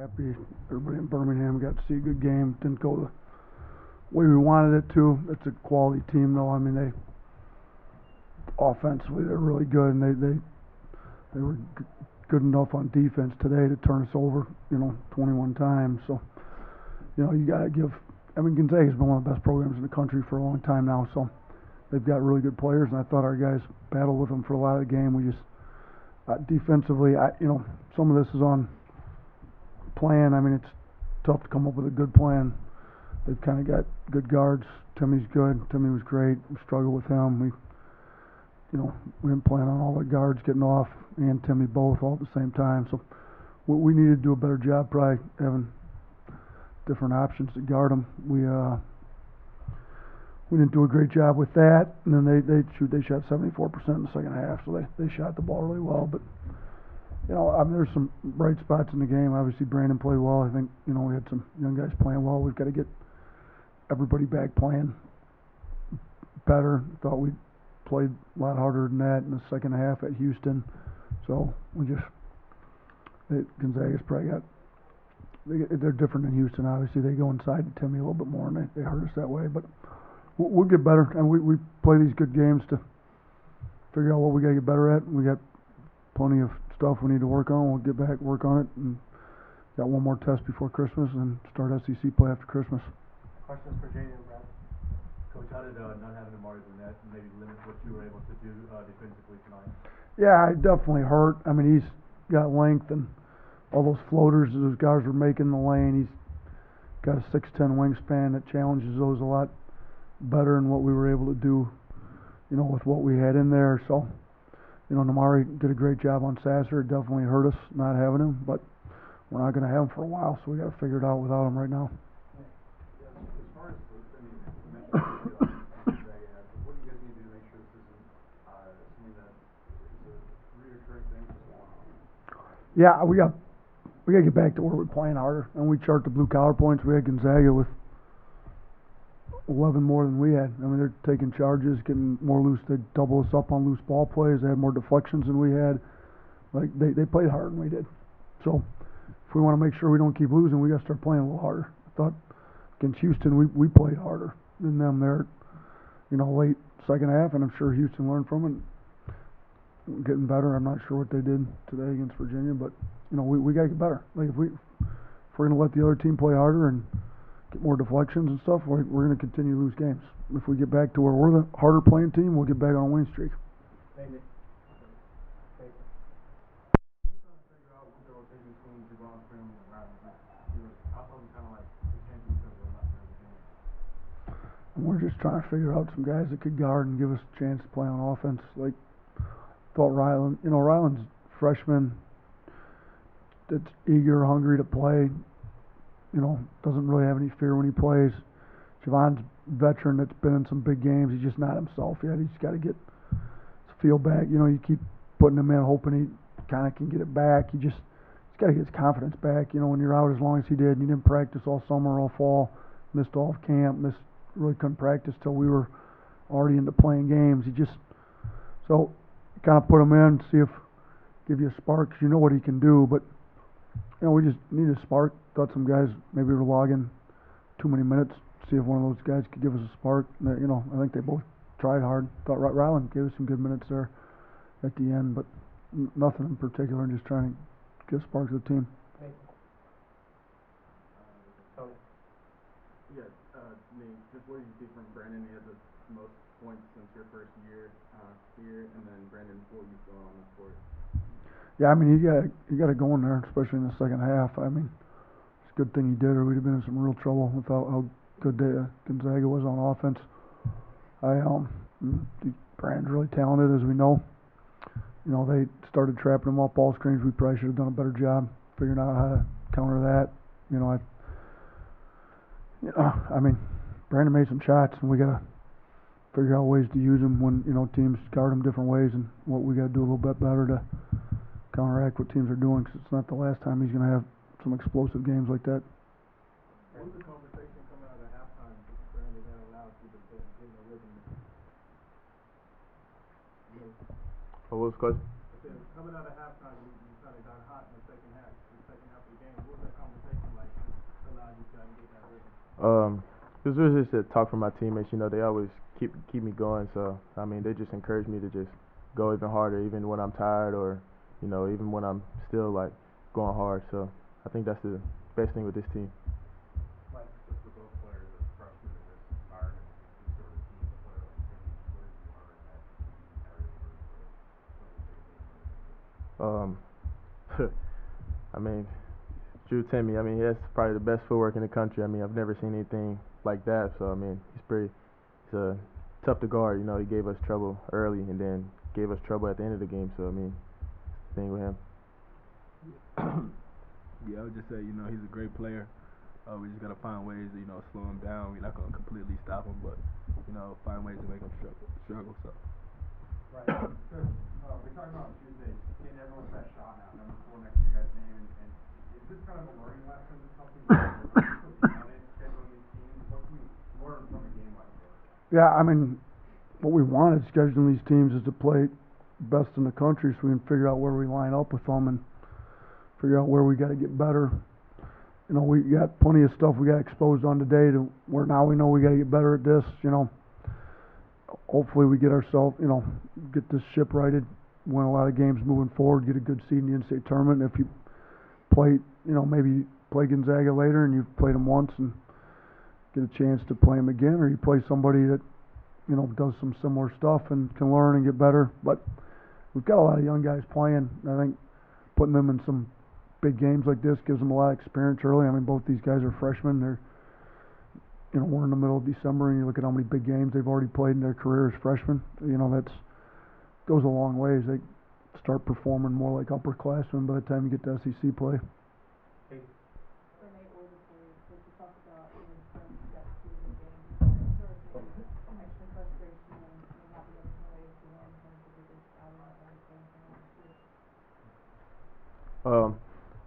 Happy everybody in Birmingham got to see a good game. Didn't go the way we wanted it to. It's a quality team, though. I mean, they offensively they're really good, and they were good enough on defense today to turn us over, 21 times. So, you got to give. I mean, Gonzaga's been one of the best programs in the country for a long time now. So they've got really good players, and I thought our guys battled with them for a lot of the game. We just defensively, some of this is on plan. I mean, it's tough to come up with a good plan. They've kind of got good guards. Timmy's good. Timmy was great. We struggled with him. We didn't plan on all the guards getting off and Timmy both all at the same time. So we needed to do a better job, probably having different options to guard them. We didn't do a great job with that. And then they shot 74% in the second half, so they shot the ball really well. But there's some bright spots in the game. Obviously, Brandon played well. I think, we had some young guys playing well. We've got to get everybody back playing better. Thought we played a lot harder than that in the second half at Houston. So Gonzaga's probably they're different than Houston. Obviously, they go inside to Timmy a little bit more, and they hurt us that way. But we'll get better, and we play these good games to figure out what we got to get better at. We got plenty of stuff we need to work on. We'll get back, work on it, and got one more test before Christmas and start SEC play after Christmas. Questions for Jaden and Brad? Coach, how did not having Amari in that maybe limit what you were able to do defensively tonight? Yeah, it definitely hurt. I mean, he's got length, and all those floaters those guys were making in the lane, he's got a 6'10" wingspan that challenges those a lot better than what we were able to do, with what we had in there. So, Namari did a great job on Sasser. It definitely hurt us not having him, but we're not going to have him for a while, so we got to figure it out without him right now. As far as what do you guys need to do to make sure this isn't something that is a reoccurring thing for so long? Yeah, we got to get back to where we're playing harder, and we chart the blue collar points. We had Gonzaga with 11 more than we had. I mean, they're taking charges, getting more loose. They double us up on loose ball plays. They had more deflections than we had. Like they played harder than we did. So if we want to make sure we don't keep losing, we got to start playing a little harder. I thought against Houston we played harder than them there, late second half, and I'm sure Houston learned from it. Getting better. I'm not sure what they did today against Virginia, but we got to get better. Like if we're going to let the other team play harder and get more deflections and stuff, we're going to continue to lose games. If we get back to where we're the harder playing team, we'll get back on a winning streak. Thank you. And we're just trying to figure out some guys that could guard and give us a chance to play on offense. Like, thought Ryland, Ryland's freshman that's eager, hungry to play, doesn't really have any fear when he plays. Javon's veteran that's been in some big games. He's just not himself yet. He's got to get his feel back. You keep putting him in, hoping he kind of can get it back. He's got to get his confidence back. When you're out as long as he did, and he didn't practice all summer, all fall, missed all of camp, really couldn't practice till we were already into playing games. So kind of put him in, give you a spark, 'cause you know what he can do, but we just need a spark. Thought some guys maybe were logging too many minutes. See if one of those guys could give us a spark. I think they both tried hard. Thought Ryland gave us some good minutes there at the end, but nothing in particular. Just trying to give spark to the team. Just what did you see from Brandon? He had the most points since your first year here, and then Brandon, what you saw on the court. Yeah, I mean, he got it going there, especially in the second half. I mean, it's a good thing he did, or we'd have been in some real trouble with how good Gonzaga was on offense. Brandon's really talented, as we know. They started trapping him off ball screens. We probably should have done a better job figuring out how to counter that. I mean, Brandon made some shots, and we got to figure out ways to use them when teams guard them different ways, and what we got to do a little bit better to counteract what teams are doing, because it's not the last time he's going to have some explosive games like that. What was the conversation coming out of halftime with Brandon that allowed you to get in the rhythm? What was the question? Coming out of halftime, you kind of got hot in the second half of the game. What was that conversation It was just a talk from my teammates. You know, they always keep me going. So I mean, they just encourage me to just go even harder, even when I'm tired, or you know, even when I'm still like going hard. So I think that's the best thing with this team. Like, just for both players as freshmen in this environment, these sort of team player like things, what did you learn that you carry over to the big game? I mean, Drew Timmy. I mean, he has probably the best footwork in the country. I mean, I've never seen anything like that. So I mean, he's tough to guard. You know, he gave us trouble early and then gave us trouble at the end of the game. So I mean, thing with him. Yeah, I would just say, you know, he's a great player. We just gotta find ways to, you know, slow him down. We're not gonna completely stop him, but you know, find ways to make him struggle. So. Right. Good. We talked about Tuesday, getting everyone's best shot now, number 4 next to your guys' name, and is this kind of a learning lesson? Is this something you've done it, scheduling these teams? What can you learn from a game like this? Yeah, I mean, what we wanted scheduling these teams is to play best in the country so we can figure out where we line up with them and figure out where we got to get better. You know, we got plenty of stuff we got exposed on today to where now we know we got to get better at this. You know, hopefully we get ourselves, you know, get this ship righted, win a lot of games moving forward, get a good seed in the NCAA tournament. And if you play, you know, maybe play Gonzaga later and you've played them once and get a chance to play them again, or you play somebody that, you know, does some similar stuff and can learn and get better. But we've got a lot of young guys playing. I think putting them in some big games like this gives them a lot of experience early. I mean, both these guys are freshmen. They're, you know, we're in the middle of December, and you look at how many big games they've already played in their career as freshmen. You know, that's goes a long ways. They start performing more like upperclassmen by the time you get to SEC play.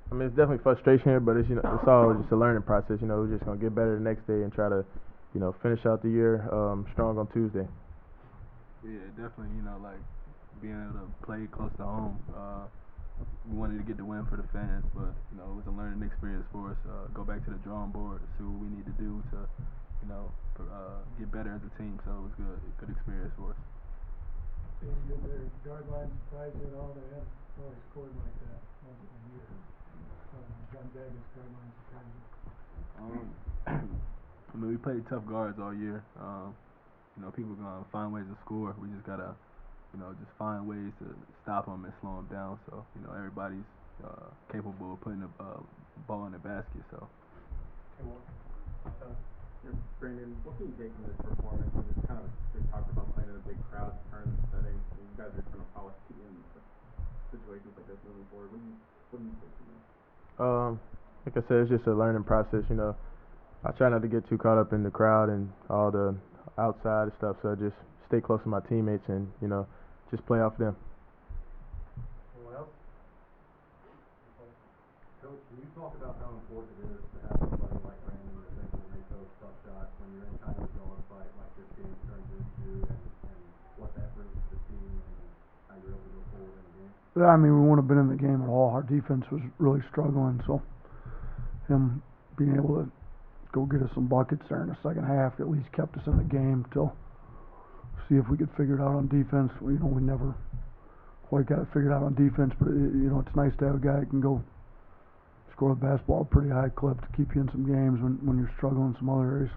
I mean, it's definitely frustration here, but it's, you know, it's all just a learning process. You know, we're just gonna get better the next day and try to, you know, finish out the year strong on Tuesday. Yeah, definitely. You know, like being able to play close to home. We wanted to get the win for the fans, but you know, it was a learning experience for us. Go back to the drawing board, see what we need to do to, you know, get better as a team. So it was good experience for us. Did their guard line surprise you at all? They haven't always scored like that once in a year. Gonzaga's guard line surprised you? I mean, we played tough guards all year. You know, people are gonna find ways to score. We just gotta, you know, just find ways to stop them and slow them down. So, you know, everybody's capable of putting the ball in the basket. So. Brandon, what can you take from this performance? And it's kind of been talked about playing in a big crowd, tournament setting. And you guys are kind of probably in situations like this moving forward. What do you take from this? Like I said, it's just a learning process. You know, I try not to get too caught up in the crowd and all the outside stuff. So just stay close to my teammates and, you know, just play off them. Anyone else? Coach, can you talk about how important it is to have somebody like Brandon that's able to make those tough shots when you're in kind of a dogfight like this game turns into, and what that brings to the team and how you're able to go forward in the game? Yeah, I mean, we wouldn't have been in the game at all. Our defense was really struggling, so him being able to go get us some buckets there in the second half at least kept us in the game till see if we could figure it out on defense. You know, we never quite got it figured out on defense, but you know, it's nice to have a guy that can go score the basketball at a pretty high clip to keep you in some games when you're struggling in some other areas.